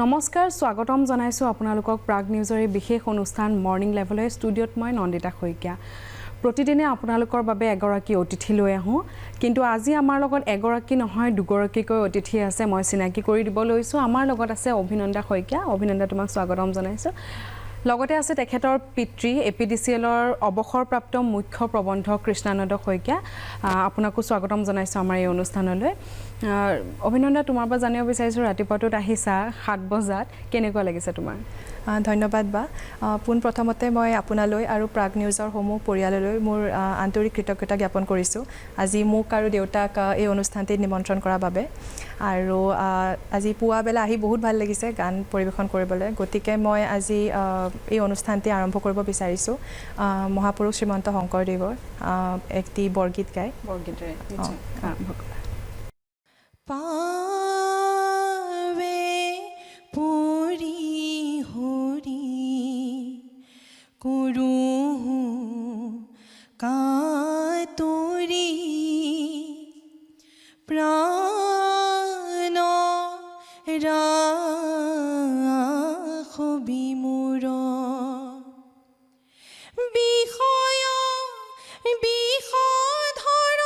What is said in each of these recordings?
নমস্কাৰ স্বাগতম জনাইছো আপোনালোকক প্ৰাগ নিউজৰ এই বিশেষ অনুষ্ঠান মৰ্নিং লেভেলৰ ষ্টুডিঅ'ত মই নন্দিতা শইকীয়া প্ৰতিদিনে আপোনালোকৰ বাবে এগৰাকী অতিথি লৈ আহোঁ কিন্তু আজি আমাৰ লগত এগৰাকী নহয় দুগৰাকীকৈ অতিথি আছে মই চিনাকি কৰি দিব লৈছো আমাৰ লগত আছে অভিনন্দা শইকীয়া অভিনন্দা তোমাক স্বাগতম জনাইছো লগতে আছে তেখেতৰ পিতৃ এপিডিচিএলৰ অৱসৰপ্ৰাপ্ত মুখ্য প্ৰবন্ধক কৃষ্ণানন্দ শইকীয়া আপোনাকো স্বাগতম জনাইছো আমাৰ এই অনুষ্ঠানলৈ অভিনন্দা তোমাৰ পৰা জানিব বিচাৰিছো ৰাতিপুৱাটোত আহিছা 7 বজাত কেনেকুৱা লাগিছে তোমাৰ ধন্যবাদ বা পুন প্ৰথমতে মই আপোনালৈ আৰু প্ৰাগ নিউজৰ সমূহ পৰিয়াললৈ মোৰ আন্তৰিক কৃতজ্ঞতা জ্ঞাপন কৰিছোঁ আজি মোক আৰু দেউতাক এই অনুষ্ঠানটিত নিমন্ত্ৰণ কৰাৰ বাবে আৰু আজি পুৱা বেলা আহি বহুত ভাল লাগিছে গান পৰিৱেশন কৰিবলৈ গতিকে মই আজি এই অনুষ্ঠানটি আৰম্ভ কৰিব বিচাৰিছোঁ মহাপুৰুষ শ্ৰীমন্ত শংকৰদেৱৰ একটি বৰগীত গাই বৰগীতৰে আৰম্ভ কৰা পাৱে পুৰি হৰি কৰো কাতৰি প্ৰাণ ৰাখবি মোৰ বিষয় বিষধৰ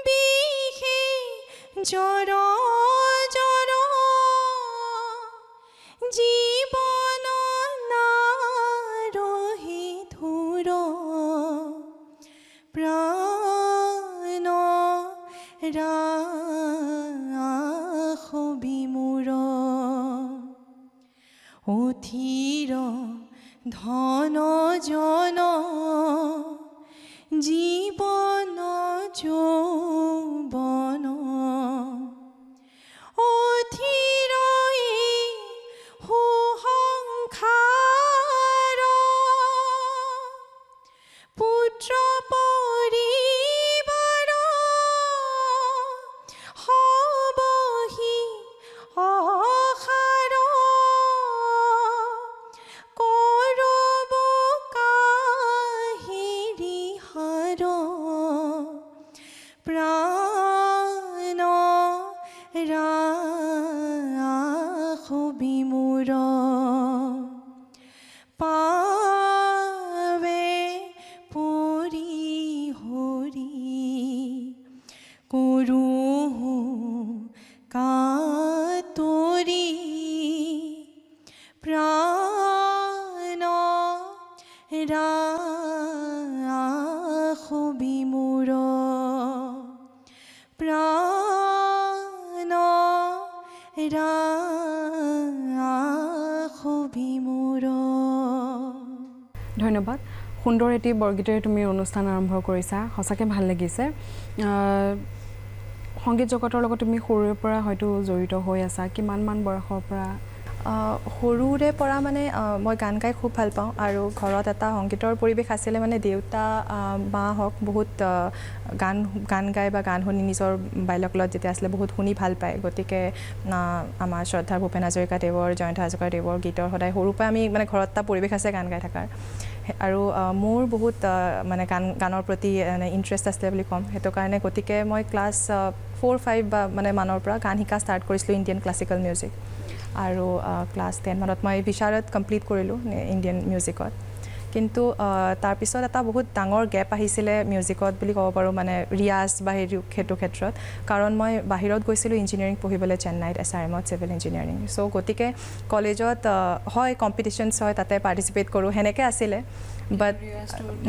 বিহে জৰ জৰ জীৱন নাৰহি ধুৰ প্ৰাণ ৰাখবি মোৰ অথিৰ ধন জন জীৱন যৌৱন অথিৰ সুসংসাৰ পুত্ৰ পৰিবাৰ হবহি অসাৰ কৰব কাহিৰি হাৰ প্ৰাণ ৰাখবি মোৰ পাৱে পুৰি হৰি কৰো কাতৰি প্ৰাণ ৰাখবি মোৰ প্ৰাণ ৰাখবি মোৰ ধন্যবাদ সুন্দৰ এটি বৰগীতেৰে তুমি অনুষ্ঠান আৰম্ভ কৰিছা সঁচাকৈ ভাল লাগিছে সংগীত জগতৰ লগত তুমি সৰুৰে পৰা হয়তো জড়িত হৈ আছা কিমানমান বয়সৰ পৰা সৰুৰে পৰা মানে মই গান গাই খুব ভাল পাওঁ আৰু ঘৰত এটা সংগীতৰ পৰিৱেশ আছিলে মানে দেউতা মা হওক বহুত গান গাই বা গান শুনি নিজৰ বাল্যকালত যেতিয়া আছিলে বহুত শুনি ভাল পায় গতিকে আমাৰ শ্ৰদ্ধাৰ ভূপেন হাজৰিকাদেৱৰ জয়ন্ত হাজৰিকাদেৱৰ গীতৰ সদায় সৰুৰ পৰা আমি মানে ঘৰত এটা পৰিৱেশ আছে গান গাই থকাৰ আৰু মোৰ বহুত মানে গানৰ প্ৰতি ইণ্টাৰেষ্ট আছিলে বুলি ক'ম সেইটো কাৰণে গতিকে মই ক্লাছ 4-5 বা মানে মানৰ পৰা গান শিকা ষ্টাৰ্ট কৰিছিলোঁ ইণ্ডিয়ান ক্লাছিকেল মিউজিক আৰু ক্লাছ 10 মানত মই বিশাৰদ কমপ্লিট কৰিলোঁ ইণ্ডিয়ান মিউজিকত কিন্তু তাৰপিছত এটা বহুত ডাঙৰ গেপ আহিছিলে মিউজিকত বুলি ক'ব পাৰোঁ মানে ৰিয়াজ বা সেইটো ক্ষেত্ৰত কাৰণ মই বাহিৰত গৈছিলোঁ ইঞ্জিনিয়াৰিং পঢ়িবলৈ চেন্নাইত SRMত চিভিল ইঞ্জিনিয়াৰিং চ' গতিকে কলেজত হয় কম্পিটিশ্যনছ হয় তাতে পাৰ্টিচিপেট কৰোঁ সেনেকৈ আছিলে বাট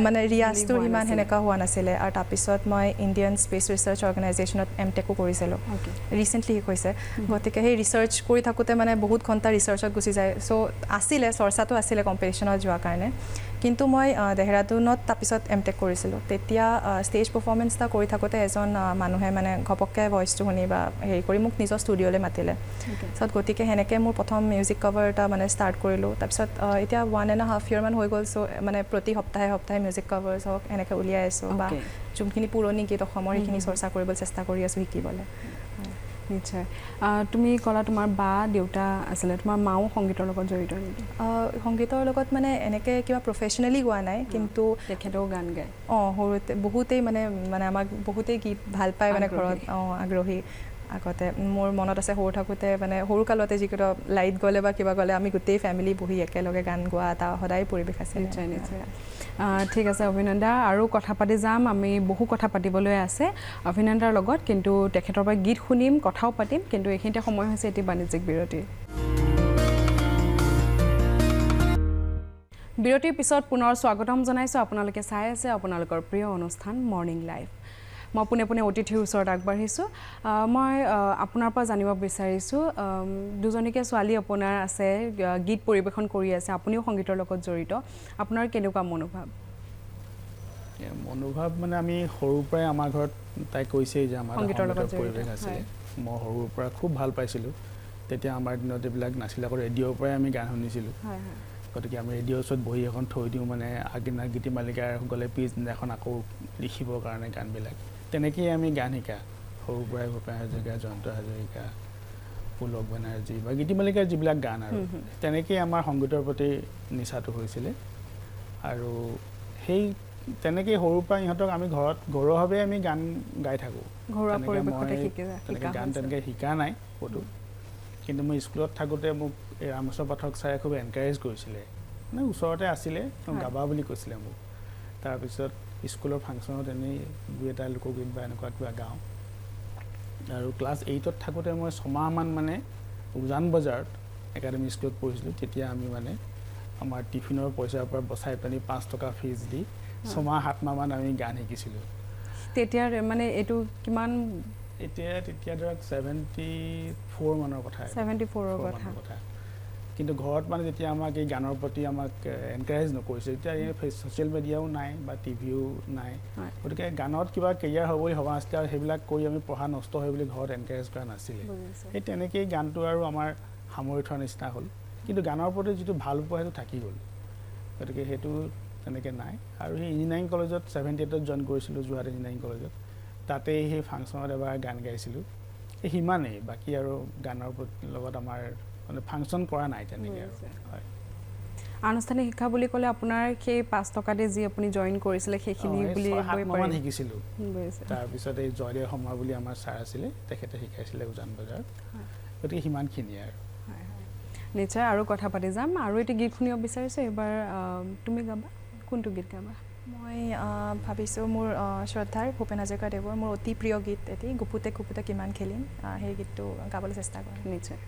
মানে ৰিয়াজটোৰ ইমান সেনেকুৱা হোৱা নাছিলে আৰু তাৰপিছত মই ইণ্ডিয়ান স্পেচ ৰিচাৰ্চ অৰ্গেনাইজেশ্যনত MTechো কৰিছিলোঁ ৰিচেণ্টলি শেষ হৈছে গতিকে সেই ৰিচাৰ্চ কৰি থাকোঁতে মানে বহুত ঘণ্টা ৰিচাৰ্চত গুচি যায় চ' আছিলে চৰ্চাটো আছিলে কম্পিটিশ্যনত যোৱাৰ কাৰণে কিন্তু মই দেহৰাদুনত তাৰপিছত MTech কৰিছিলোঁ তেতিয়া ষ্টেজ পাৰফৰ্মেঞ্চ এটা কৰি থাকোঁতে এজন মানুহে মানে ঘপককৈ ভইচটো শুনি বা হেৰি কৰি মোক নিজৰ ষ্টুডিঅ'লৈ মাতিলে তাৰপিছত গতিকে সেনেকৈ মোৰ প্ৰথম মিউজিক কভাৰ এটা মানে ষ্টাৰ্ট কৰিলোঁ তাৰপিছত এতিয়া 1.5 year মান হৈ গ'ল চ' মানে প্ৰতি সপ্তাহে সপ্তাহে মিউজিক কভাৰ্ছ হওক এনেকৈ উলিয়াই আছোঁ বা যোনখিনি পুৰণি গীত অসমৰ সেইখিনি চৰ্চা কৰিবলৈ চেষ্টা কৰি আছোঁ শিকিবলৈ নিশ্চয় তুমি ক'লা তোমাৰ বা দেউতা আছিলে তোমাৰ মাও সংগীতৰ লগত জড়িত নেকি সংগীতৰ লগত মানে এনেকৈ কিবা প্ৰফেশ্যনেলি গোৱা নাই কিন্তু তেখেতেও গান গায় সৰুতে বহুতেই মানে আমাক বহুতেই গীত ভাল পায় মানে ঘৰত আগ্ৰহী আগতে মোৰ মনত আছে সৰু থাকোঁতে মানে সৰু কালতে যিকোনো লাইট গ'লে বা কিবা গ'লে আমি গোটেই ফেমিলি বহি একেলগে গান গোৱা এটা সদায় পৰিৱেশ আছে নিশ্চয় নিশ্চয় ঠিক আছে অভিনন্দা আৰু কথা পাতি যাম আমি বহু কথা পাতিবলৈ আছে অভিনন্দাৰ লগত কিন্তু তেখেতৰ পৰা গীত শুনিম কথাও পাতিম কিন্তু এইখিনিতে সময় হৈছে এটি বাণিজ্যিক বিৰতিৰ বিৰতিৰ পিছত পুনৰ স্বাগতম জনাইছোঁ আপোনালোকে চাই আছে আপোনালোকৰ প্ৰিয় অনুষ্ঠান মৰ্ণিং লাইভ মই পোনে পোনে অতিথিৰ ওচৰত আগবাঢ়িছোঁ মই আপোনাৰ পৰা জানিব বিচাৰিছোঁ দুজনীকে ছোৱালী আপোনাৰ আছে গীত পৰিৱেশন কৰি আছে আপুনিও সংগীতৰ লগত জড়িত আপোনাৰ কেনেকুৱা মনোভাৱ মানে আমি সৰুৰ পৰাই আমাৰ ঘৰত তাই কৈছেই যে আমাৰ সংগীতৰ লগত পৰিৱেশ আছিলে মই সৰুৰ পৰা খুব ভাল পাইছিলোঁ তেতিয়া আমাৰ দিনত এইবিলাক নাছিলে আকৌ ৰেডিঅ'ৰ পৰাই আমি গান শুনিছিলোঁ গতিকে আমি ৰেডিঅ'ৰ ওচৰত বহি এখন থৈ দিওঁ মানে আগদিনা গীতিমালিকাৰ গ'লে পিছদিনাখন আকৌ লিখিবৰ কাৰণে গানবিলাক তেনেকেই আমি গান শিকা সৰুৰ পৰাই ভূপেন হাজৰিকা জয়ন্ত হাজৰিকা পুলক বেনাৰ্জী বা গীতিমালিকাৰ যিবিলাক গান আৰু তেনেকেই আমাৰ সংগীতৰ প্ৰতি নিচাটো হৈছিলে আৰু সেই তেনেকেই সৰুৰ পৰা ইহঁতক আমি ঘৰত ঘৰুৱাভাৱে আমি গান গাই থাকোঁ গান তেনেকৈ শিকা নাই ক'তো কিন্তু মই স্কুলত থাকোঁতে মোক এই ৰামেশ্বৰ পাঠক ছাৰে খুব এনকাৰেজ কৰিছিলে মানে ওচৰতে আছিলে গাবা বুলি কৈছিলে মোক তাৰপিছত স্কুলৰ ফাংচনত এনেই দুই এটা লোকগীত বা এনেকুৱা কিবা গাওঁ আৰু ক্লাছ 8ত থাকোঁতে মই ছমাহমান মানে উজান বজাৰত একাডেমি স্কুলত পঢ়িছিলোঁ তেতিয়া আমি মানে আমাৰ টিফিনৰ পইচাৰ পৰা বচাই পেলাই 5 টকা ফিজ দি ছমাহ 7 মাহমান আমি গান শিকিছিলোঁ তেতিয়া মানে এইটো কিমান তেতিয়া ধৰক 74 মানৰ কথা 74ৰ কথা কিন্তু ঘৰত মানে যেতিয়া আমাক এই গানৰ প্ৰতি আমাক এনকাৰেজ নকৰিছে এতিয়া এই ছ'চিয়েল মিডিয়াও নাই বা টিভিও নাই গতিকে গানত কিবা কেৰিয়াৰ হ'ব বুলি ভবা নাছিলে আৰু সেইবিলাক কৰি আমি পঢ়া নষ্ট হয় বুলি ঘৰত এনকাৰেজ কৰা নাছিলে সেই তেনেকেই গানটো আৰু আমাৰ সামৰি থোৱাৰ নিচিনা হ'ল কিন্তু গানৰ প্ৰতি যিটো ভাল পোৱা সেইটো থাকি গ'ল গতিকে সেইটো তেনেকৈ নাই আৰু সেই ইঞ্জিনিয়াৰিং কলেজত 78ত জইন কৰিছিলোঁ যোৰহাট ইঞ্জিনিয়াৰিং কলেজত তাতে সেই ফাংচনত এবাৰ গান গাইছিলোঁ এই সিমানেই বাকী আৰু গানৰ লগত আমাৰ মানে ফাংচন কৰা নাই তেনেকৈ আৰু হয় আনুষ্ঠানিক শিক্ষা বুলি ক'লে আপোনাৰ সেই 5 টকাতে যি আপুনি জইন কৰিছিলে সেইখিনি বুলি মই শিকিছিলোঁ তাৰপিছত এই জয়দেৱ শৰ্মা বুলি আমাৰ ছাৰ আছিলে তেখেতে শিকাইছিলে উজান বজাৰত গতিকে সিমানখিনিয়ে আৰু নিশ্চয় আৰু কথা পাতি যাম আৰু এটি গীত শুনিব বিচাৰিছোঁ এইবাৰ তুমি গাবা কোনটো গীত গাবা মই ভাবিছোঁ মোৰ শ্ৰদ্ধাৰ ভূপেন হাজৰিকাদেৱৰ মোৰ অতি প্ৰিয় গীত এটি গুপুতে গুপুতে কিমান খেলিম সেই গীতটো গাবলৈ চেষ্টা কৰিম নিশ্চয়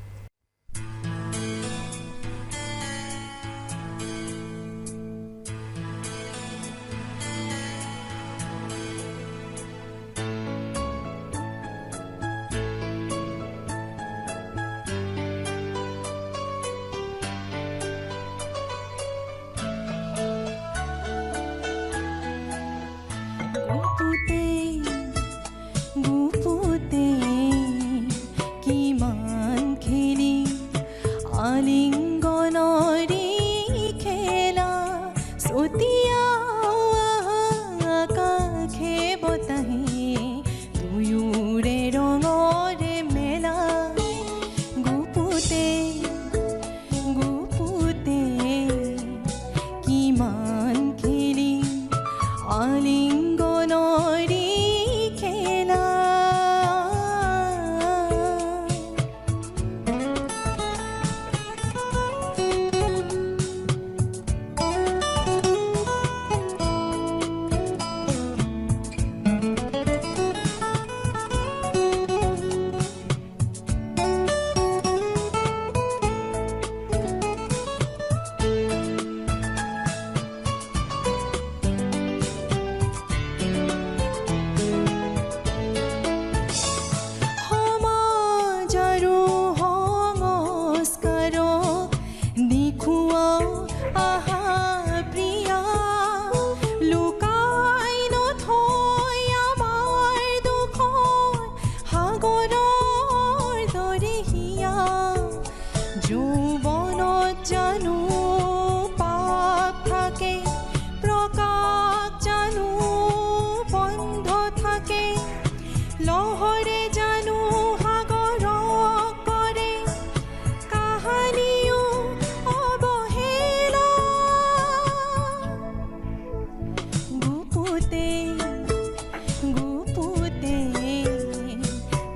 গুপুতে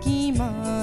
কিমান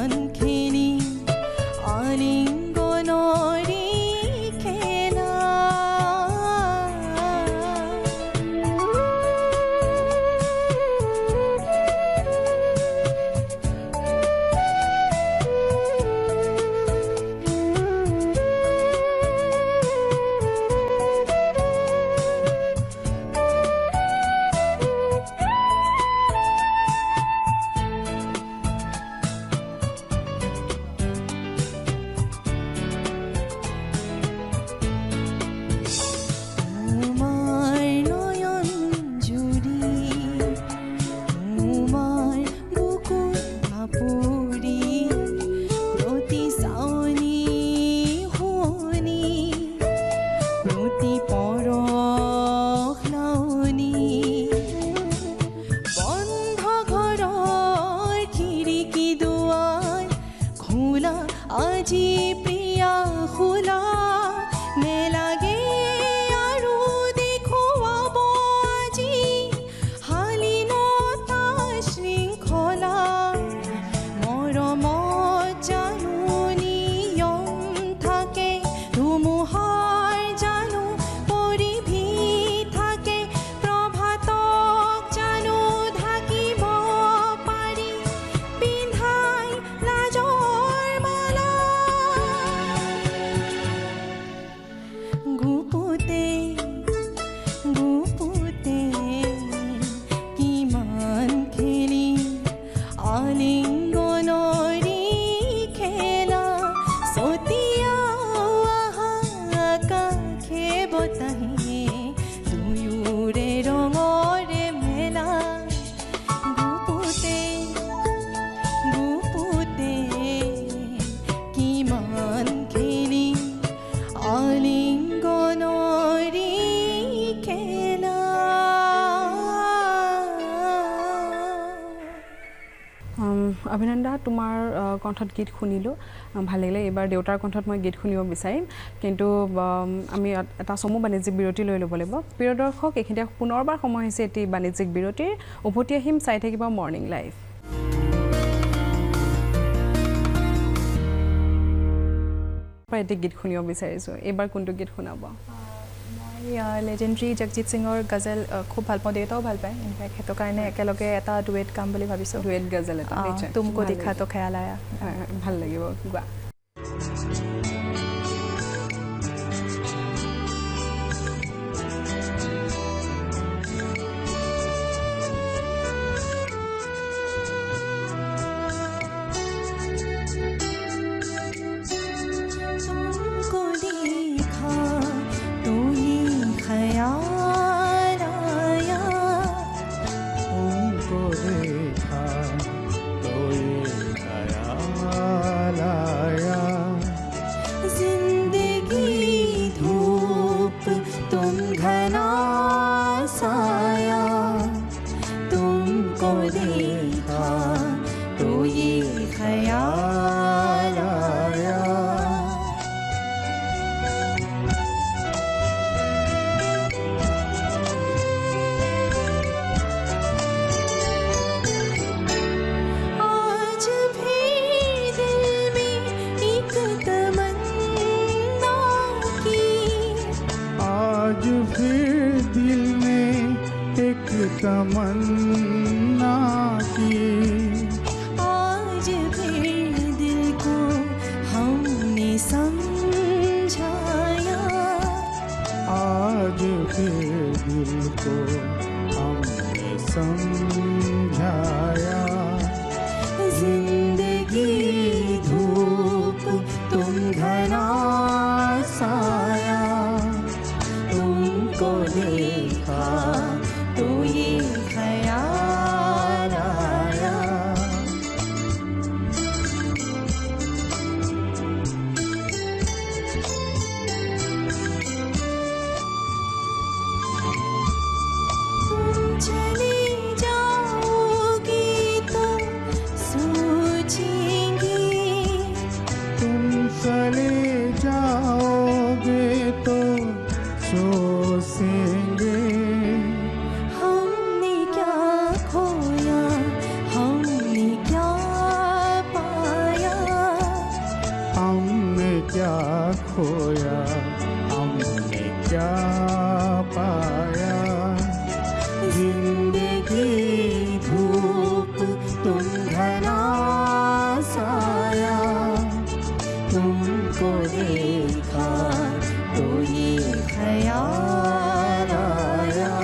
অভিনন্দা তোমাৰ কণ্ঠত গীত শুনিলোঁ ভাল লাগিলে এইবাৰ দেউতাৰ কণ্ঠত মই গীত শুনিব বিচাৰিম কিন্তু আমি এটা চমু বাণিজ্যিক বিৰতি লৈ ল'ব লাগিব প্ৰিয় দৰ্শক এইখিনিতে পুনৰবাৰ সময় হৈছে এটি বাণিজ্যিক বিৰতিৰ উভতি আহিম চাই থাকিব মৰ্ণিং লাইভ এটি গীত শুনিব বিচাৰিছোঁ এইবাৰ কোনটো গীত শুনাব লেজেণ্ডৰী জগজিৎ সিঙৰ গজল খুব ভাল পাওঁ দেউতাও ভাল পায় ইনফেক্ট সেইটো কাৰণে একেলগে এটা ডুৱেট গাম বুলি ভাবিছোঁ ডুৱেট গজল এটা তুমকো দিখা তো খেয়াল আয়া ভাল লাগিব গোৱা तमन्ना की आज फिर दिल को हमने समझाया आज फिर दिल को हमने समझाया जिंदगी धूप तुम घना साया तुमको देखा तो ये ख्याल आया तुम चले जाओगे तो सोचेंगे तुम चले जाओगे तो सोचेंगे हमने क्या खोया हमने क्या पाया हमने क्या खोया हमने क्या पाया जिंदगी धूप तुम घना साया तुमको देखा तो ये ख्याल आया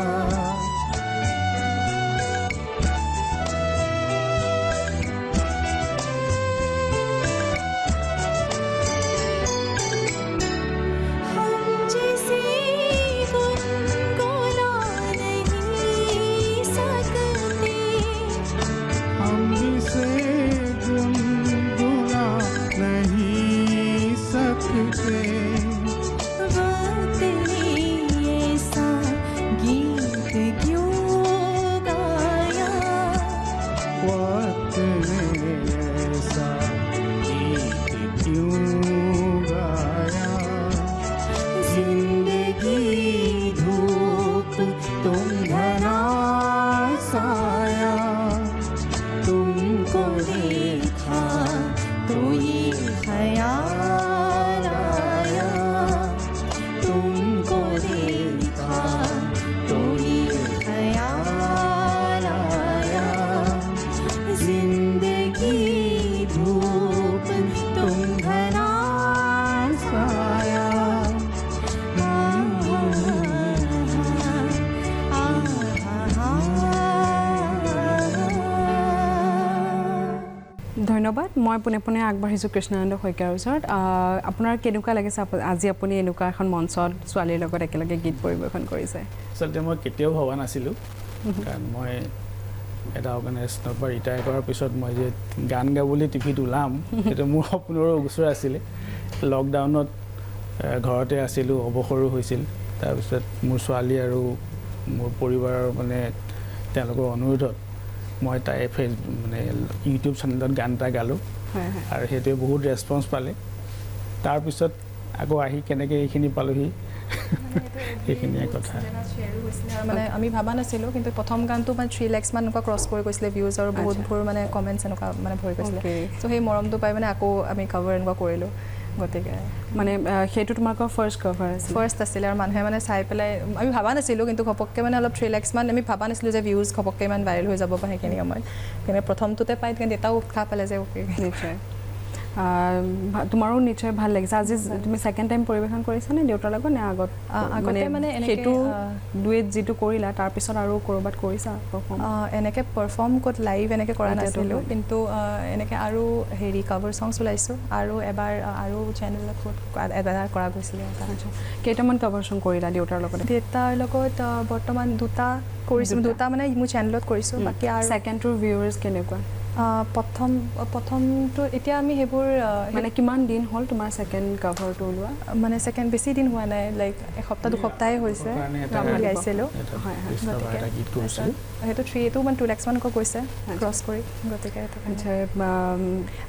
हम जिसे गुनगुना नहीं सकते हम जिसे गुनगुना नहीं सकते वक्त ने ऐसा गीत क्यों गाया वक्त ने ऐसा गीत क्यों गाया जिंदगी धूप तुम घना साया तुमको देखा तो ये ख्याल आया तुमको देखा तो ये ख्याल आया जिंदगी धूप तुम घना साया ধন্যবাদ মই পুনে পুনে আগবাঢ়িছোঁ কৃষ্ণানন্দ শইকীয়াৰ ওচৰত আপোনাৰ কেনেকুৱা লাগিছে আজি আপুনি এনেকুৱা এখন মঞ্চত ছোৱালীৰ লগত একেলগে গীত পৰিৱেশন কৰিছে আচলতে মই কেতিয়াও ভবা নাছিলোঁ কাৰণ মই এটা অৰ্গেনাইজেশ্যনৰ পৰা ৰিটায়াৰ কৰাৰ পিছত মই যে গান গাবলৈ টিভিত ওলাম সেইটো মোৰ সপোনৰ গোচৰ আছিলে লকডাউনত ঘৰতে আছিলোঁ অৱসৰো হৈছিল তাৰপিছত মোৰ ছোৱালী আৰু মোৰ পৰিবাৰৰ মানে তেওঁলোকৰ অনুৰোধত মই তাই মানে ইউটিউব চেনেলত গান এটা গালোঁ আৰু সেইটোৱে বহুত ৰেছপন্স পালে তাৰপিছত আকৌ আহি কেনেকৈ এইখিনি পালোহি সেইখিনিয়ে কথা মানে আমি ভাবা নাছিলোঁ কিন্তু প্ৰথম গানটো মানে 3 lakhs মান এনেকুৱা ক্ৰছ কৰি গৈছিলে ভিউজ আৰু বহুতবোৰ মানে কমেণ্টছ এনেকুৱা মানে ভৰি গৈছিলে চ' সেই মৰমটো পাই মানে আকৌ আমি কভাৰ এনেকুৱা কৰিলোঁ গতিকে মানে সেইটো তোমালোকৰ ফাৰ্ষ্ট কভাৰ আছিল ফাৰ্ষ্ট আছিলে আৰু মানুহে মানে চাই পেলাই আমি ভাবা নাছিলোঁ কিন্তু ঘপককৈ মানে অলপ 3 lakhs মান আমি ভাবা নাছিলোঁ যে ভিউজ ঘপককৈ ইমান ভাইৰেল হৈ যাব বা সেইখিনি সময়ত কিন্তু প্ৰথমটোতে পাই কিন্তু দেউতাও উৎসাহ পালে যে অ'কে নিশ্চয় তোমাৰো নিশ্চয় ভাল লাগিছে আজি তুমি ছেকেণ্ড টাইম পৰিৱেশন কৰিছানে দেউতাৰ লগত নে আগত মানে সেইটো ডুৱেট যিটো কৰিলা তাৰপিছত আৰু ক'ৰবাত কৰিছা পাৰফৰ্ম এনেকৈ পাৰফৰ্ম ক'ত লাইভ এনেকৈ কৰা নাছিলোঁ কিন্তু এনেকৈ আৰু হেৰি কভাৰ ছংছ ওলাইছোঁ আৰু এবাৰ আৰু চেনেলত এবাৰ কৰা গৈছিলে কেইটামান কভাৰ ছং কৰিলা দেউতাৰ লগত দেউতাৰ লগত বৰ্তমান দুটা কৰিছোঁ দুটা মানে মোৰ চেনেলত কৰিছোঁ বাকী আৰু ছেকেণ্ডটোৰ ভিউৱাৰ্ছ কেনেকুৱা প্ৰথমটো এতিয়া আমি সেইবোৰ মানে কিমান দিন হ'ল তোমাৰ ছেকেণ্ড কভাৰটো ওলোৱা মানে ছেকেণ্ড বেছি দিন হোৱা নাই লাইক এসপ্তাহ দুসপ্তাহে হৈছে গাইছিলোঁ সেইটো এইটো মানে 2 lakhs মানকৈ গৈছে ক্ৰছ কৰি গতিকে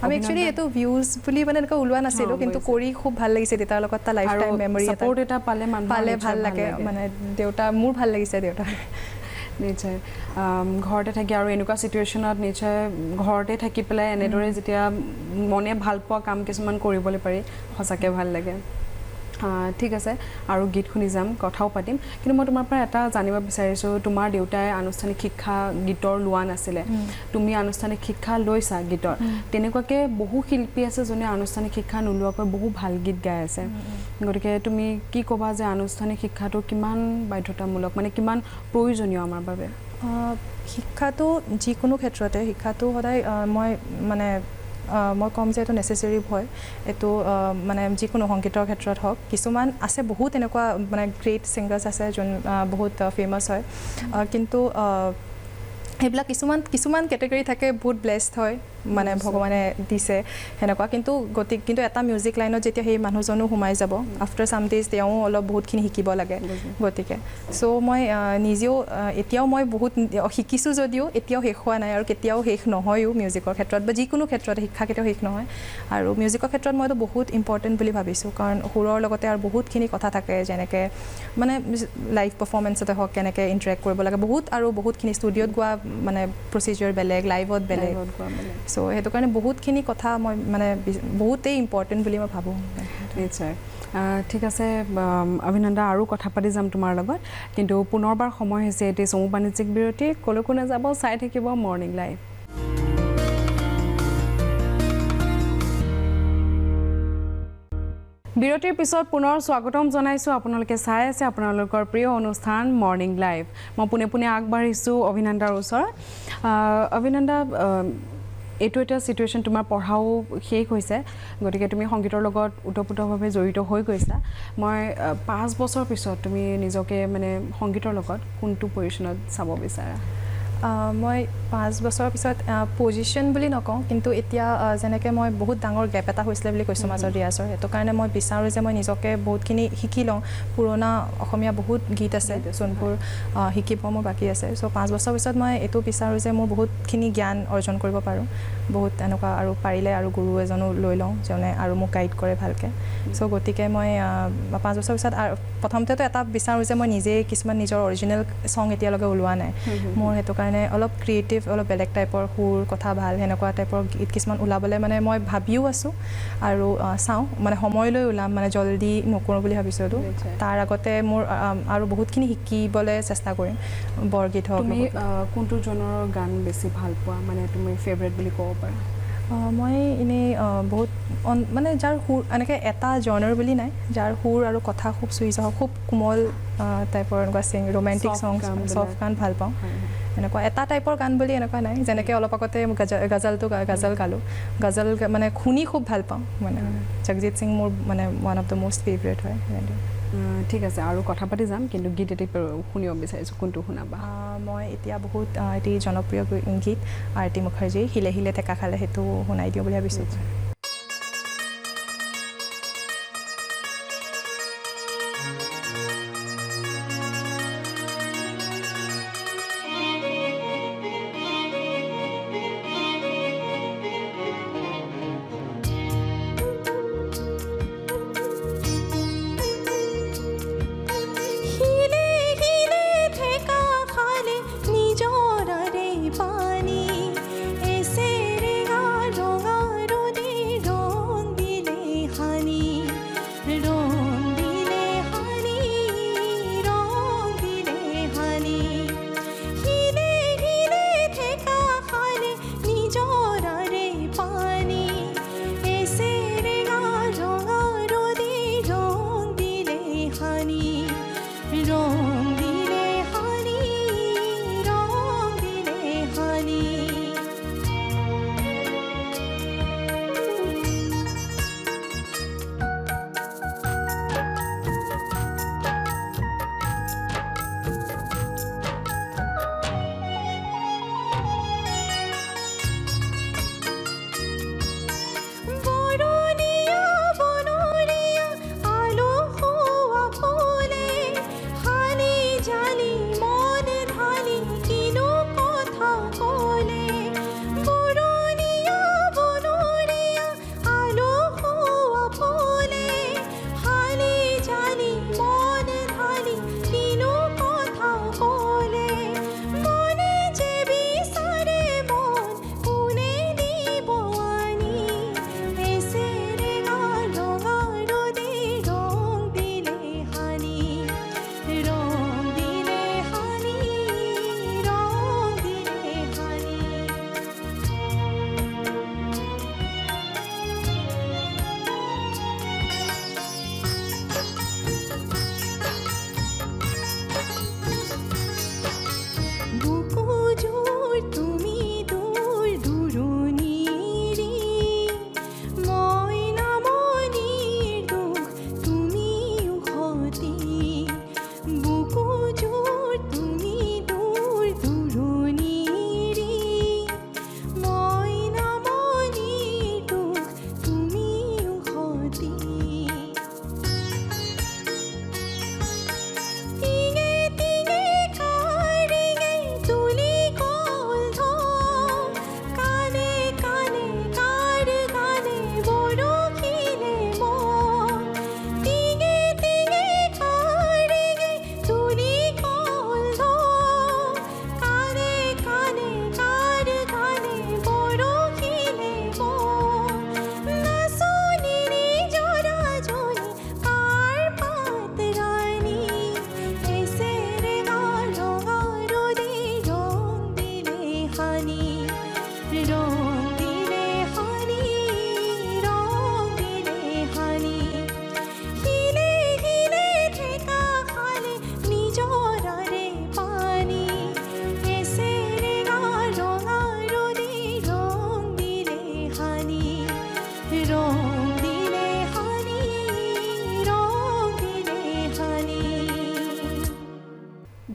আমি একচুৱেলি এইটো ভিউজ বুলি মানে এনেকৈ ওলোৱা নাছিলোঁ কিন্তু কৰি খুব ভাল লাগিছে দেউতাৰ লগত এটা লাইফ টাইম মেমৰি এটা পালে ভাল লাগে মানে দেউতা মোৰ ভাল লাগিছে দেউতা নিশ্চয় ঘৰতে থাকি আৰু এনেকুৱা চিটুৱেশ্যনত নিশ্চয় ঘৰতে থাকি পেলাই এনেদৰে যেতিয়া মনে ভাল পোৱা কাম কিছুমান কৰিবলৈ পাৰি সঁচাকৈ ভাল লাগে ঠিক আছে আৰু গীত শুনি যাম কথাও পাতিম কিন্তু মই তোমাৰ পৰা এটা জানিব বিচাৰিছোঁ তোমাৰ দেউতাই আনুষ্ঠানিক শিক্ষা গীতৰ লোৱা নাছিলে তুমি আনুষ্ঠানিক শিক্ষা লৈছা গীতৰ তেনেকুৱাকৈ বহু শিল্পী আছে যোনে আনুষ্ঠানিক শিক্ষা নোলোৱাকৈ বহু ভাল গীত গাই আছে গতিকে তুমি কি ক'বা যে আনুষ্ঠানিক শিক্ষাটো কিমান বাধ্যতামূলক মানে কিমান প্ৰয়োজনীয় আমাৰ বাবে শিক্ষাটো যিকোনো ক্ষেত্ৰতে শিক্ষাটো সদায় মই ক'ম যে এইটো নেচেচেৰি হয় এইটো মানে যিকোনো সংগীতৰ ক্ষেত্ৰত হওক কিছুমান আছে বহুত এনেকুৱা মানে গ্ৰেট ছিংগাৰ্ছ আছে যোন বহুত ফেমাছ হয় কিন্তু সেইবিলাক কিছুমান কেটেগৰী থাকে বহুত ব্লেছড হয় মানে ভগৱানে দিছে সেনেকুৱা কিন্তু এটা মিউজিক লাইনত যেতিয়া সেই মানুহজনো সোমাই যাব আফটাৰ ছাম ডেজ তেওঁ অলপ বহুতখিনি শিকিব লাগে গতিকে চ' মই নিজেও এতিয়াও মই বহুত শিকিছোঁ যদিও এতিয়াও শেষ হোৱা নাই আৰু কেতিয়াও শেষ নহয়ো মিউজিকৰ ক্ষেত্ৰত বা যিকোনো ক্ষেত্ৰতে শিক্ষা কেতিয়াও শেষ নহয় আৰু মিউজিকৰ ক্ষেত্ৰত মইতো বহুত ইম্পৰ্টেণ্ট বুলি ভাবিছোঁ কাৰণ সুৰৰ লগতে আৰু বহুতখিনি কথা থাকে যেনেকৈ মানে লাইভ পাৰফৰ্মেঞ্চতে হওক কেনেকৈ ইণ্টাৰেক্ট কৰিব লাগে বহুতখিনি ষ্টুডিঅ'ত গোৱা মানে প্ৰচিজিয়ৰ বেলেগ লাইভত বেলেগ চ' সেইটো কাৰণে বহুতখিনি কথা মই মানে বহুতেই ইম্পৰ্টেণ্ট বুলি মই ভাবোঁ নিশ্চয় ঠিক আছে অভিনন্দা আৰু কথা পাতি যাম তোমাৰ লগত কিন্তু পুনৰবাৰ সময় হৈছে এটি চমু বাণিজ্যিক বিৰতি কলৈকো নাযাব চাই থাকিব মৰ্ণিং লাইভ বিৰতিৰ পিছত পুনৰ স্বাগতম জনাইছোঁ আপোনালোকে চাই আছে আপোনালোকৰ প্ৰিয় অনুষ্ঠান মৰ্ণিং লাইভ মই পোনে আগবাঢ়িছোঁ অভিনন্দাৰ ওচৰত অভিনন্দা এইটো এটা চিটুৱেশ্যন তোমাৰ পঢ়াও শেষ হৈছে গতিকে তুমি সংগীতৰ লগত ওতপ্ৰোতভাৱে জড়িত হৈ গৈছা মই 5 বছৰ পিছত তুমি নিজকে মানে সংগীতৰ লগত কোনটো পজিশ্যনত চাব বিচাৰা মই 5 বছৰৰ পিছত পজিশ্যন বুলি নকওঁ কিন্তু এতিয়া যেনেকৈ মই বহুত ডাঙৰ গেপ এটা হৈছিলে বুলি কৈছোঁ মাজৰ ৰিয়াজৰ সেইটো কাৰণে মই বিচাৰোঁ যে মই নিজকে বহুতখিনি শিকি লওঁ পুৰণা অসমীয়া বহুত গীত আছে যোনবোৰ শিকিব মোৰ বাকী আছে চ' 5 বছৰ পিছত মই এইটো বিচাৰোঁ যে মোৰ বহুতখিনি জ্ঞান অৰ্জন কৰিব পাৰোঁ বহুত এনেকুৱা আৰু পাৰিলে আৰু গুৰু এজনো লৈ লওঁ যোনে আৰু মোক গাইড কৰে ভালকৈ চ' গতিকে মই 5 বছৰ পিছত আৰু প্ৰথমতেতো এটা বিচাৰোঁ যে মই নিজেই কিছুমান নিজৰ অৰিজিনেল ছং এতিয়ালৈকে ওলোৱা নাই মোৰ সেইটো কাৰণে অলপ ক্ৰিয়েটিভ অলপ বেলেগ টাইপৰ সুৰ কথা ভাল সেনেকুৱা টাইপৰ গীত কিছুমান ওলাবলৈ মানে মই ভাবিও আছোঁ আৰু চাওঁ মানে সময়লৈ ওলাম মানে জল্দি নকৰোঁ বুলি ভাবিছোঁ এইটো তাৰ আগতে মোৰ আৰু বহুতখিনি শিকিবলৈ চেষ্টা কৰিম বৰগীত হওক তুমি কোনটো জনৰ গান বেছি ভাল পোৱা মানে তুমি ফেভৰেট বুলি ক'ব পাৰা মই এনেই বহুত মানে যাৰ সুৰ এনেকৈ এটা জনাৰ বুলি নাই যাৰ সুৰ আৰু কথা খুব চুই যাওঁ খুব কোমল টাইপৰ এনেকুৱা ৰোমেণ্টিক ছং চফ্ট গান ভাল পাওঁ এনেকুৱা এটা টাইপৰ গান বুলি এনেকুৱা নাই যেনেকৈ অলপ আগতে গজল গালোঁ গজল মানে শুনি খুব ভাল পাওঁ মানে জগজিৎ সিং মোৰ মানে one of the most favourite হয় ঠিক আছে আৰু কথা পাতি যাম কিন্তু গীত এটি শুনিব বিচাৰিছোঁ কোনটো শুনাবা মই এতিয়া বহুত এটি জনপ্ৰিয় গীত আৰতি মুখাৰ্জীৰ হিলে হিলে টেকা খালে সেইটো শুনাই দিওঁ বুলি ভাবিছোঁ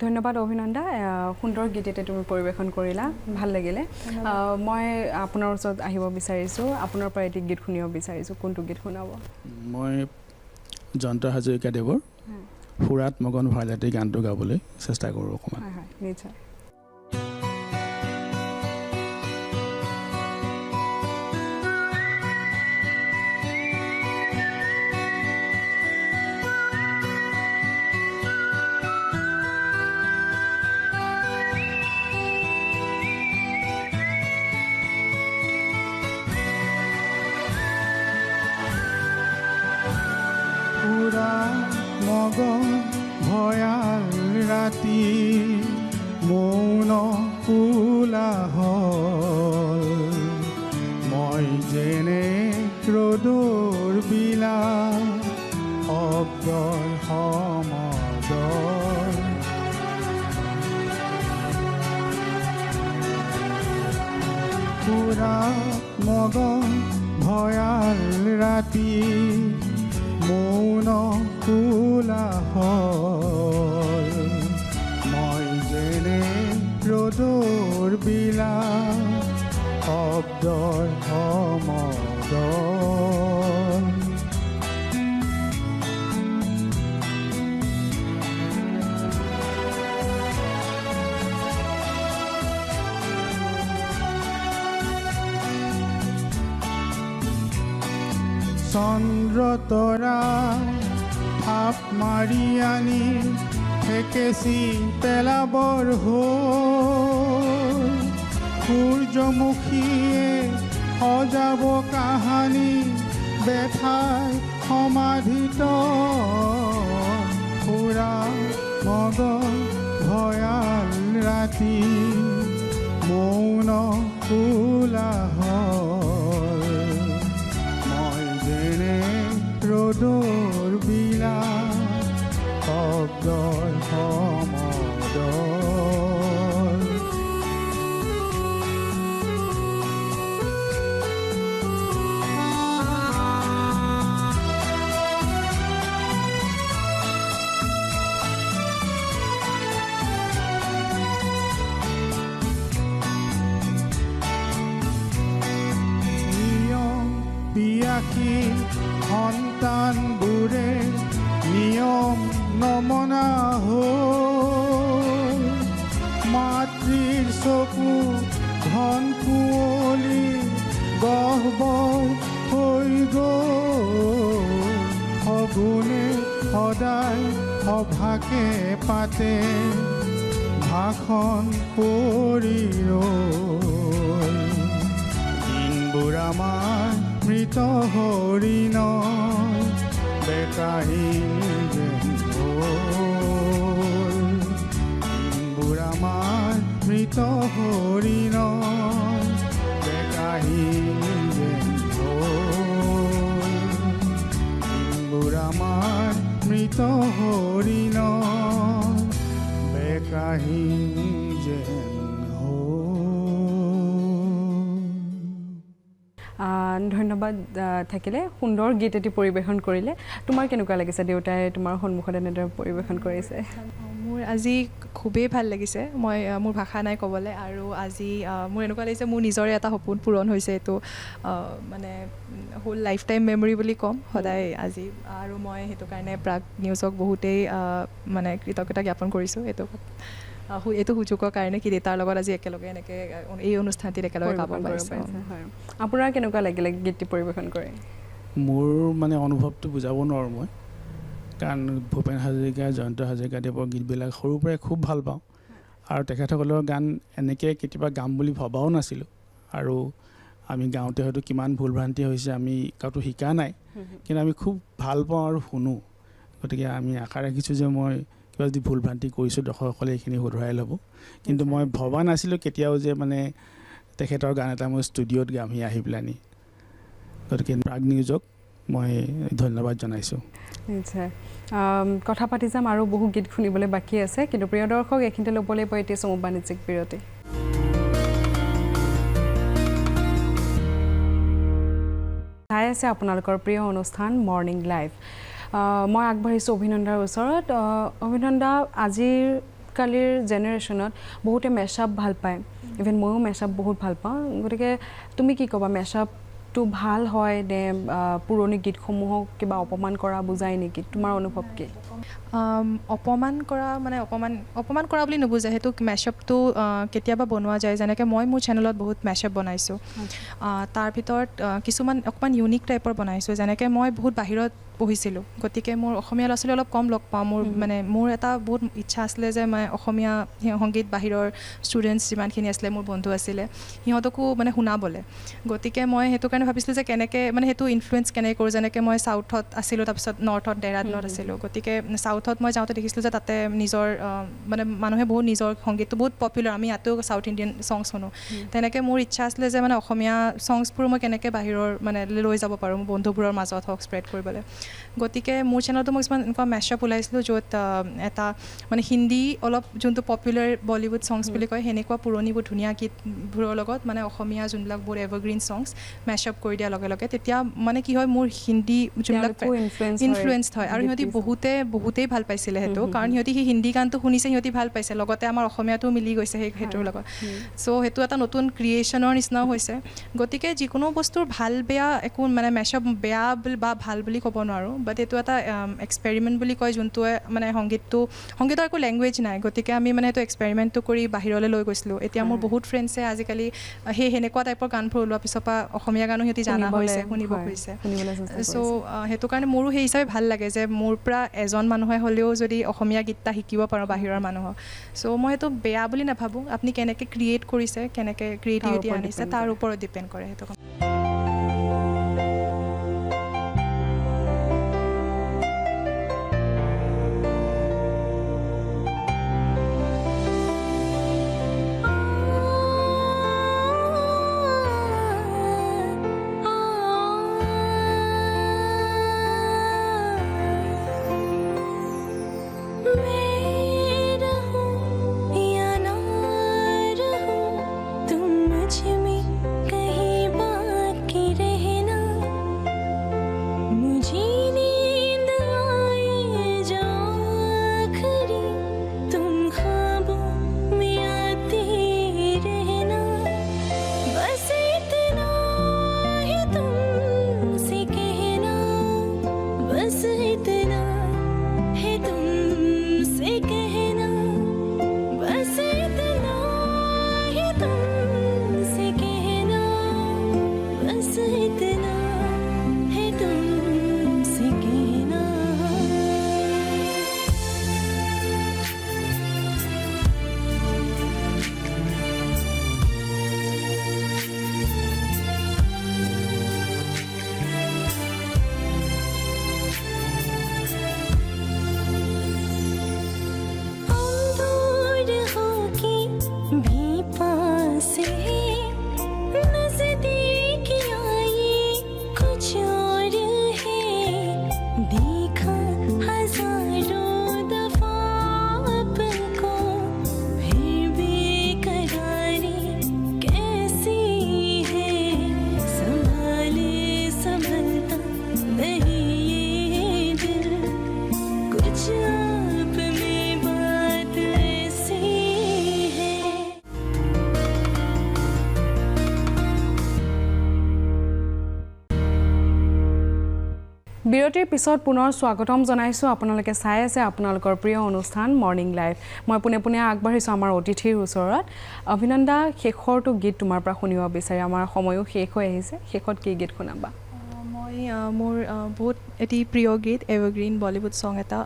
ধন্যবাদ অভিনন্দা সুন্দৰ গীত এটা তুমি পৰিৱেশন কৰিলা ভাল লাগিলে মই আপোনাৰ ওচৰত আহিব বিচাৰিছোঁ আপোনাৰ পৰা এটি গীত শুনিব বিচাৰিছোঁ কোনটো গীত শুনাব মই জয়ন্ত হাজৰিকাদেৱৰ সুৰাত মগন ভৰাজাতি গানটো গাবলৈ চেষ্টা কৰোঁ অকণমান হয় হয় নিশ্চয় মগন ভয়াল ৰাতি মৌন কোলাহল মই যেনে ৰ'দৰ বিলা শব্দৰ সমদল পুৰা মগন ভয়াল ৰাতি মৌন কোলাহল মই যেনে ৰ'দৰ বিলা শব্দৰ সমদল চন্দ্ৰ তৰা থাপ মাৰি আনি থেকেচি পেলাবৰ হ'ল সূৰ্যমুখীয়ে সজাব কাহানী বেঠাই সমাধিত সুৰা মগন ভয়াল ৰাতি মৌন কোলাহল ৰ'দৰ বিলা শব্দৰ সমদল নিয়ম বিয়াসী সন্তানবোৰে নিয়ম নমনা হ'ল মাতৃৰ চকু ধন কুঁৱলী গহ্বৰ হৈ গ'ল সগুণে সদায় সভাকে পাতে ভাষণ পৰি ৰ'ল দিনবোৰ আমাৰ মৃত হৰিণ বেকাহীন যেন হ'ল দিনবোৰ আমাৰ মৃত হৰিণ বেকাহীন যেন হ'ল দিনবোৰ আমাৰ মৃত হৰিণ বেকাহীন যেন ধন্যবাদ থাকিলে সুন্দৰ গীত এটি পৰিৱেশন কৰিলে তোমাৰ কেনেকুৱা লাগিছে দেউতাই তোমাৰ সন্মুখত এনেদৰে পৰিৱেশন কৰিছে মোৰ আজি খুবেই ভাল লাগিছে মই মোৰ ভাষা নাই ক'বলৈ আৰু আজি মোৰ এনেকুৱা লাগিছে মোৰ নিজৰে এটা সপোন পূৰণ হৈছে এইটো মানে হোল লাইফ টাইম মেমৰি বুলি ক'ম সদায় আজি আৰু মই সেইটো কাৰণে প্ৰাগ নিউজক বহুতেই মানে কৃতজ্ঞতা জ্ঞাপন কৰিছোঁ এইটো সুযোগৰ কাৰণে কি দেউতাৰ লগত আজি একেলগে এনেকৈ এই অনুষ্ঠানটিত একেলগে গাব পাৰিছোঁ আপোনাৰ কেনেকুৱা লাগিলে গীতটি পৰিৱেশন কৰি মোৰ মানে অনুভৱটো বুজাব নোৱাৰোঁ মই কাৰণ ভূপেন হাজৰিকা জয়ন্ত হাজৰিকাদেৱৰ গীতবিলাক সৰুৰ পৰাই খুব ভাল পাওঁ আৰু তেখেতসকলৰ গান এনেকৈ কেতিয়াবা গাম বুলি ভবাও নাছিলোঁ আৰু আমি গাওঁতে হয়তো কিমান ভুল ভ্ৰান্তি হৈছে আমি কাকো শিকা নাই কিন্তু আমি খুব ভাল পাওঁ আৰু শুনো গতিকে আমি আশা ৰাখিছোঁ যে মই কিবা যদি ভুল ভ্ৰান্তি কৰিছোঁ দৰ্শকসকলে এইখিনি শুধৰাই ল'ব কিন্তু মই ভবা নাছিলোঁ কেতিয়াও যে মানে তেখেতৰ গান এটা মই ষ্টুডিঅ'ত গামহি আহি পেলানি গতিকে প্ৰাগ নিউজক মই ধন্যবাদ জনাইছোঁ নিশ্চয় কথা পাতি যাম আৰু বহু গীত শুনিবলৈ বাকী আছে কিন্তু প্ৰিয় দৰ্শক এইখিনিতে ল'বলৈ পাই এতিয়া চমু বাণিজ্যিক বিৰতি চাই আছে আপোনালোকৰ প্ৰিয় অনুষ্ঠান মৰ্ণিং লাইভ মই আগবাঢ়িছোঁ অভিনন্দাৰ ওচৰত অভিনন্দা আজিৰ আজিকালিৰ জেনেৰেশ্যনত বহুতে মেছআপ ভাল পায় ইভেন ময়ো মেছআপ বহুত ভাল পাওঁ গতিকে তুমি কি ক'বা মেছআপটো ভাল হয় নে পুৰণি গীতসমূহক কিবা অপমান কৰা বুজায় নেকি তোমাৰ অনুভৱ কি অপমান কৰা বুলি নুবুজায় সেইটো মেছআপটো কেতিয়াবা বনোৱা যায় যেনেকৈ মই মোৰ চেনেলত বহুত মেছআপ বনাইছোঁ তাৰ ভিতৰত কিছুমান অকণমান ইউনিক টাইপৰ বনাইছোঁ যেনেকৈ মই বহুত বাহিৰত পঢ়িছিলোঁ গতিকে মোৰ অসমীয়া ল'ৰা ছোৱালী অলপ কম লগ পাওঁ মোৰ এটা বহুত ইচ্ছা আছিলে যে মই অসমীয়া সংগীত বাহিৰৰ ষ্টুডেণ্টছ যিমানখিনি আছিলে মোৰ বন্ধু আছিলে সিহঁতকো শুনাবলৈ গতিকে মই সেইটো কাৰণে ভাবিছিলোঁ যে কেনেকৈ সেইটো ইনফ্লুৱেঞ্চ কেনেকৈ কৰোঁ যেনেকৈ মই ছাউথত আছিলোঁ তাৰপিছত নৰ্থত দেহৰাদুনত আছিলোঁ গতিকে ছাউথত মই যাওঁতে দেখিছিলোঁ যে তাতে নিজৰ মানুহে বহুত নিজৰ সংগীতটো বহুত পপুলাৰ আমি ইয়াতেও ছাউথ ইণ্ডিয়ান ছংছ শুনো তেনেকৈ মোৰ ইচ্ছা আছিলে যে অসমীয়া ছংছবোৰ মই কেনেকৈ বাহিৰৰ লৈ যাব পাৰোঁ মোৰ বন্ধুবোৰৰ মাজত হওক স্প্ৰেড কৰিবলৈ গতিকে মোৰ চেনেলতো মই কিছুমান এনেকুৱা মেছআপ ওলাইছিলোঁ য'ত এটা হিন্দী অলপ যোনটো পপুলাৰ বলিউড ছংছ বুলি কয় সেনেকুৱা পুৰণি বহুত ধুনীয়া গীতবোৰৰ লগত অসমীয়া যোনবিলাক বহুত এভাৰগ্ৰীণ ছংছ মেছআপ কৰি দিয়াৰ লগে লগে তেতিয়া কি হয় মোৰ হিন্দী যোনবিলাক ইনফ্লুৱেঞ্চড হয় আৰু সিহঁতি বহুতেই ভাল পাইছিলে সেইটো কাৰণ সিহঁতি সেই হিন্দী গানটো শুনিছে সিহঁতি ভাল পাইছে লগতে আমাৰ অসমীয়াটো মিলি গৈছে সেইটোৰ লগত চ' সেইটো এটা নতুন ক্ৰিয়েশ্যনৰ নিচিনাও হৈছে গতিকে যিকোনো বস্তুৰ ভাল বেয়া একো মেছআপ বেয়া বা ভাল বুলি ক'ব নোৱাৰোঁ বাট এইটো এটা এক্সপেৰিমেণ্ট বুলি কয় যোনটোৱে সংগীতৰ একো লেংগুৱেজ নাই গতিকে আমি সেইটো এক্সপেৰিমেণ্টটো কৰি বাহিৰলৈ লৈ গৈছিলোঁ এতিয়া মোৰ বহুত ফ্ৰেণ্ডছে আজিকালি সেনেকুৱা টাইপৰ গানবোৰ ওলোৱাৰ পিছৰ পৰা অসমীয়া গানো সিহঁতি জানা হৈছে শুনিব খুজিছে চ' সেইটো কাৰণে মোৰো সেই হিচাপে ভাল লাগে যে মোৰ পৰা এজন মানুহে হ'লেও যদি অসমীয়া গীত এটা শিকিব পাৰোঁ বাহিৰৰ মানুহক চ' মই সেইটো বেয়া বুলি নাভাবোঁ আপুনি কেনেকৈ ক্ৰিয়েট কৰিছে কেনেকৈ ক্ৰিয়েটিভিটি আনিছে তাৰ ওপৰত ডিপেণ্ড কৰে সেইটো বিৰতিৰ পিছত পুনৰ স্বাগতম জনাইছোঁ আপোনালোকে চাই আছে আপোনালোকৰ প্ৰিয় অনুষ্ঠান মৰ্নিং লাইভ মই পোনে আগবাঢ়িছোঁ আমাৰ অতিথিৰ ওচৰত অভিনন্দা শেষৰটো গীত তোমাৰ পৰা শুনিব বিচাৰি আমাৰ সময়ো শেষ হৈ আহিছে শেষত কি গীত শুনাবা মই মোৰ বহুত এটি প্ৰিয় গীত এভাৰগ্ৰীণ বলিউড ছং এটা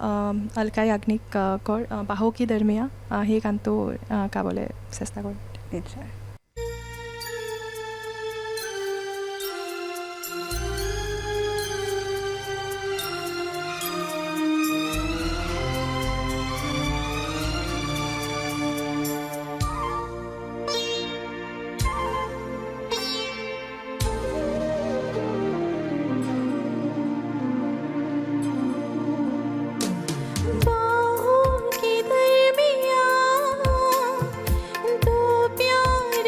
অলকা য়াগনিকৰ বাহু কি দৰমিয়া সেই গানটো গাবলৈ চেষ্টা কৰিম নিশ্চয় बाहों की दरमियाँ दो प्यार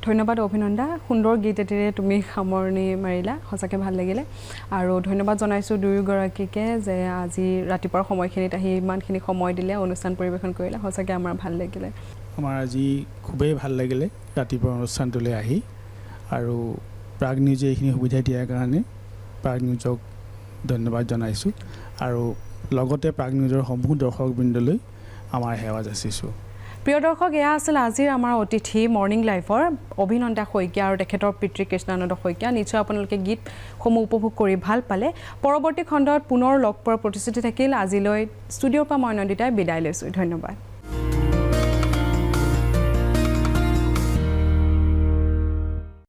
ধন্যবাদ অভিনন্দা সুন্দৰ গীত এটিৰে তুমি সামৰণি মাৰিলা সঁচাকৈ ভাল লাগিলে আৰু ধন্যবাদ জনাইছোঁ দুয়োগৰাকীকে যে আজি ৰাতিপুৱাৰ সময়খিনিত আহি ইমানখিনি সময় দিলে অনুষ্ঠান পৰিৱেশন কৰিলে সঁচাকৈ আমাৰ ভাল লাগিলে আমাৰ আজি খুবেই ভাল লাগিলে ৰাতিপুৱাৰ অনুষ্ঠানটোলৈ আহি আৰু প্ৰাগ নিউজে এইখিনি সুবিধা দিয়াৰ কাৰণে প্ৰাগ নিউজক ধন্যবাদ জনাইছোঁ আৰু লগতে প্ৰাগ নিউজৰ সমূহ দৰ্শকবৃন্দলৈ আমাৰ সেৱা যাচিছোঁ প্ৰিয় দৰ্শক এয়া আছিল আজিৰ আমাৰ অতিথি মৰ্ণিং লাইফৰ অভিনন্দা শইকীয়া আৰু তেখেতৰ পিতৃ কৃষ্ণানন্দ শইকীয়া নিশ্চয় আপোনালোকে গীতসমূহ উপভোগ কৰি ভাল পালে পৰৱৰ্তী খণ্ডত পুনৰ লগ পোৱাৰ প্ৰতিশ্ৰুতি থাকিল আজিলৈ ষ্টুডিঅ'ৰ পৰা মই নন্দিতাই বিদায় লৈছোঁ ধন্যবাদ